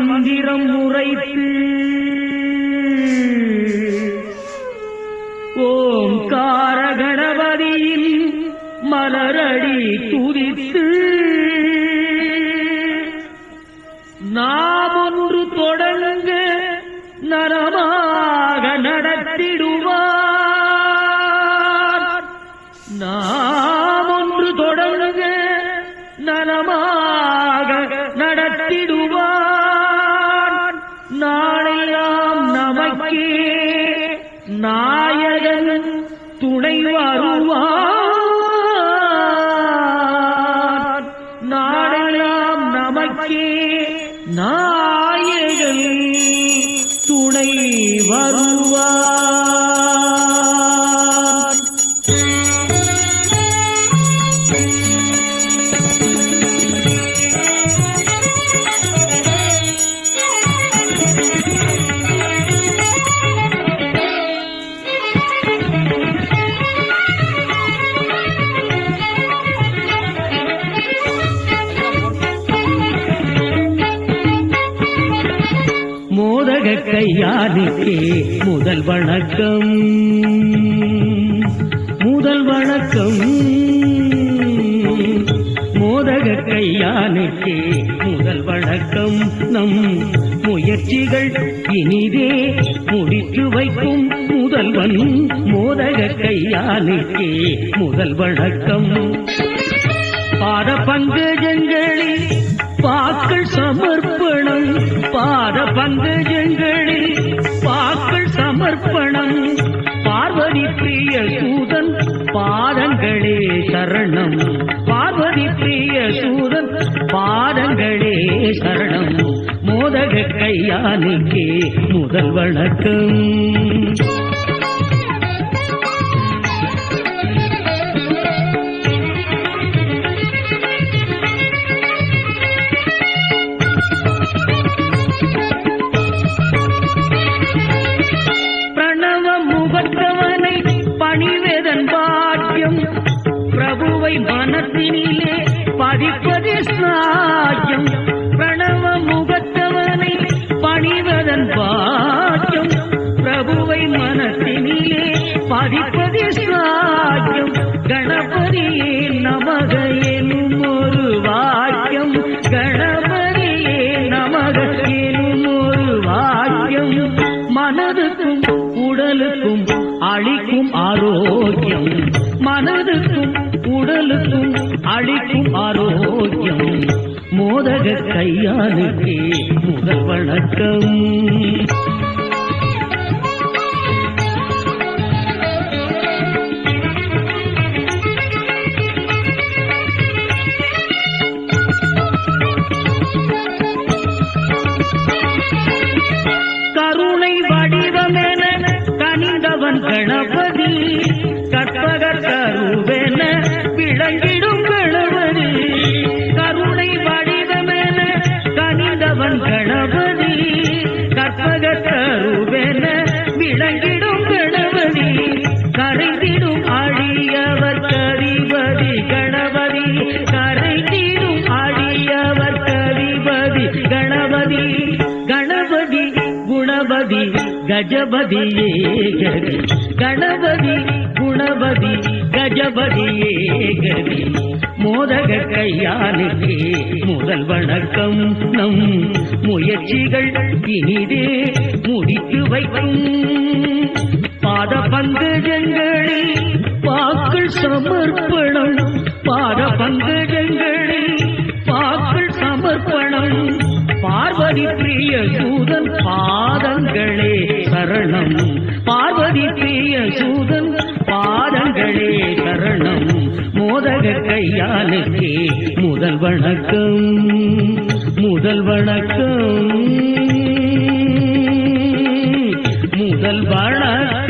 மந்திரம் உரைத்து ஓம்கார கணபதியின் மலரடி துதித்து நாம் ஒன்று தொடங்க நலமாக நடத்திடுவார். நாம் ஒன்று தொடங்க நலமாக நடத்திடுவார். நாளையாம் நமக்கே நாயகன் துணை வருவார். நாளையாம் நமக்கே நாயகன் துணை வருவார். மோதக கையானுக்கே முதல் வணக்கம், முதல் வணக்கம். மோதக கையானுக்கே முதல் வணக்கம். நம் முயற்சிகள் இனிதே முடித்து வைக்கும் முதல்வன் மோதக கையானுக்கே முதல் வணக்கம். பாத பங்கஜங்களில் பாக்கள் சமர்ப்பணம், பாத பங்கஜங்களில் பாக்கள் சமர்ப்பணம். பார்வதி பிரிய சூதன் பாதங்களே சரணம், பார்வதி பிரிய சூதன் பாதங்களே சரணம். மோதக கையானுக்கே முதல் வணக்கம். பணிவேதன் பாக்கியம் பிரபுவை மனத்தினிலே பதிப்பதே ஸ்நாயம். பிரணவ முகத்தவனை பணிவதன் பாக்கியம் பிரபுவை மனத்தினிலே பதிப்பதே ஸ்நாயம். கணபதியே நமக எனும் ஒரு வாக்கியம், கணபதியே நமக எனும் ஒரு வாக்கியம். மனதுக்கும் உடலுக்கும் அளிக்கும் ஆரோக்கியம், மனதுக்கும் உடலுக்கும் அளிக்கும் ஆரோக்கியம். மோதக கையானுக்கே முதல் வணக்கம். கருணை வடிவமென கனிந்தவன் கணபதி, கற்பக கருவென விளங்கிடும் கணபதி. கருணை வடிவமென கனிந்தவன் கணபதி, கற்பக கருவென விளங்கிடும் கணபதி. கரைந்திடும் அடியவர் கதிபதி கணபதி, கரைந்திடும் அடியவர் கதிபதி கணபதி. கணபதி குணபதி கஜபதியே கதி, கணபதி குணபதி கஜபதியே கதி. மோதக கையானுக்கே முதல் வணக்கம். நம் முயற்சிகள் இனிதே முடித்து வைக்கும் பாத பங்கஜங்களில் பாக்கள் சமர்ப்பணம், பாத பங்கஜங்களில் பாக்கள் சமர்ப்பணம். பார்வதி பிரிய சூதன் பாதங்களே சரணம், பார்வதி பிரிய சூதன் பாதங்களே சரணம். மோதக கையானுக்கே முதல் வணக்கம், முதல் வணக்கம், முதல் வணக்கம்.